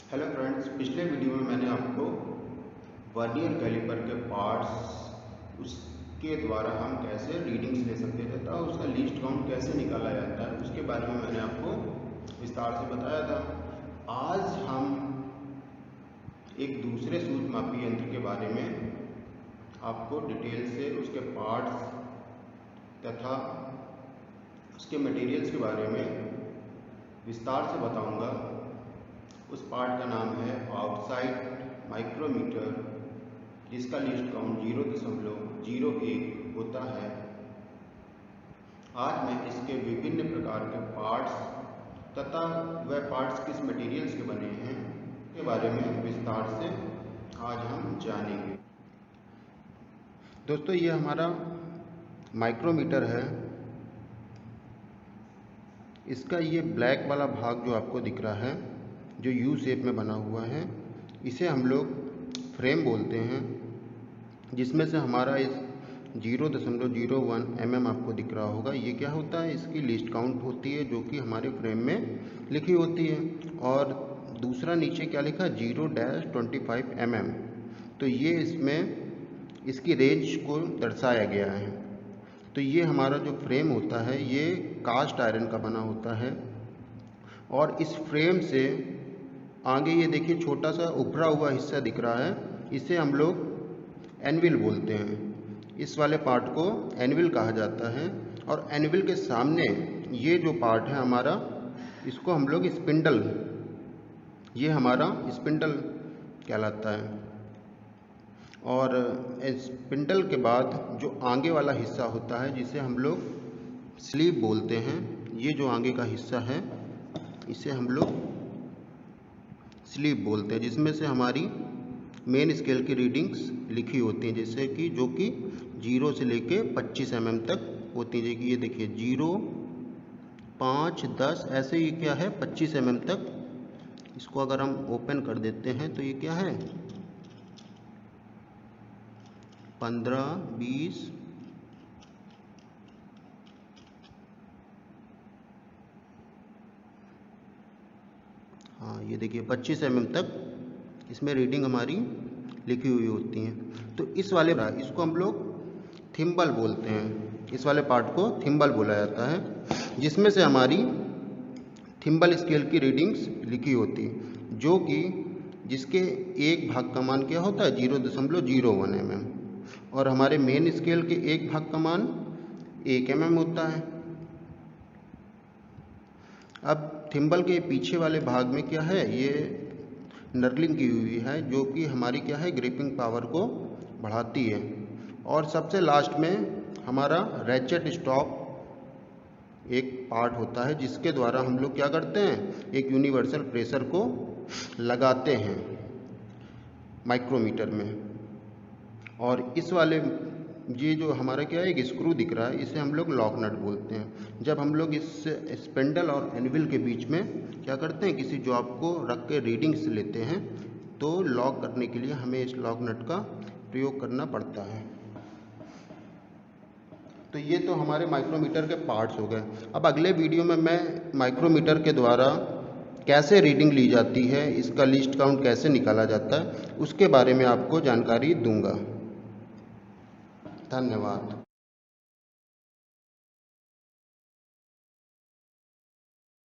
Hello friends, पिछले video में मैंने आपको वर्नियर कैलिपर के पार्ट्स उसके द्वारा हम कैसे रीडिंग्स ले सकते थे तथा उसका लीस्ट काउंट कैसे निकाला जाता है उसके बारे में मैंने आपको विस्तार से बताया था। आज हम एक दूसरे सूच मापी यंत्र के बारे में आपको डिटेल से उसके पार्ट्स तथा उसके मटेरियल्स के बारे में विस्तार से बताऊंगा। उस पार्ट का नाम है आउटसाइड माइक्रोमीटर, जिसका लिस्ट काउंट 0.01 होता है। आज मैं इसके विभिन्न प्रकार के पार्ट्स तथा वह पार्ट्स किस मटेरियल्स के बने हैं के बारे में विस्तार से आज हम जानेंगे। दोस्तों, ये हमारा माइक्रोमीटर है। इसका ये ब्लैक वाला भाग जो आपको दिख रहा है, जो यू शेप में बना हुआ है, इसे हम लोग फ्रेम बोलते हैं, जिसमें से हमारा इस 0.01 mm आपको दिख रहा होगा। ये क्या होता है? इसकी लिस्ट काउंट होती है, जो कि हमारे फ्रेम में लिखी होती है। और दूसरा नीचे क्या लिखा है? 0-25 mm। तो ये इसमें इसकी रेंज को दर्शाया गया है। तो ये हमारा जो फ्रेम होता है ये कास्ट आयरन का बना होता है। और इस फ्रेम से आगे ये देखिए छोटा सा उभरा हुआ हिस्सा दिख रहा है, इसे हम लोग एनविल बोलते हैं। इस वाले पार्ट को एनविल कहा जाता है। और एनविल के सामने ये जो पार्ट है हमारा, इसको हम लोग स्पिंडल, ये हमारा स्पिंडल कहलाता है। और स्पिंडल के बाद जो आगे वाला हिस्सा होता है, जिसे हम लोग स्लीव बोलते हैं, ये जो आगे का हिस्सा है इसे हम लोग स्लीव बोलते हैं, जिसमें से हमारी मेन स्केल की रीडिंग्स लिखी होती हैं, जैसे कि जो कि 0 से लेके 25 mm तक होती है। ये देखिए 0, 5, 10, ऐसे ही क्या है 25 mm तक। इसको अगर हम ओपन कर देते हैं तो ये क्या है 15, 20, हाँ ये देखिए 25 mm तक इसमें रीडिंग हमारी लिखी हुई होती हैं। तो इस वाले इसको हम लोग थिम्बल बोलते हैं। इस वाले पार्ट को थिम्बल बोला जाता है, जिसमें से हमारी थिम्बल स्केल की रीडिंग्स लिखी होती है, जो कि जिसके एक भाग का मान क्या होता है 0.01 mm। और हमारे मेन स्केल के एक भाग का मान 1 mm होता है। अब थिम्बल के पीछे वाले भाग में क्या है, ये नर्लिंग की हुई है, जो कि हमारी क्या है ग्रिपिंग पावर को बढ़ाती है। और सबसे लास्ट में हमारा रैचेट स्टॉप एक पार्ट होता है, जिसके द्वारा हम लोग क्या करते हैं, एक यूनिवर्सल प्रेशर को लगाते हैं माइक्रोमीटर में। और इस वाले ये जो हमारा क्या है एक स्क्रू दिख रहा है, इसे हम लोग लॉक नट बोलते हैं। जब हम लोग इस स्पिंडल और एनविल के बीच में क्या करते हैं, किसी जॉब को रख के रीडिंग्स लेते हैं, तो लॉक करने के लिए हमें इस लॉक नट का प्रयोग करना पड़ता है। तो ये तो हमारे माइक्रोमीटर के पार्ट्स हो गए। अब अगले वीडियो में मैं माइक्रोमीटर के द्वारा कैसे रीडिंग ली जाती है, इसका लिस्ट काउंट कैसे निकाला जाता है, उसके बारे में आपको जानकारी दूंगा। धन्यवाद।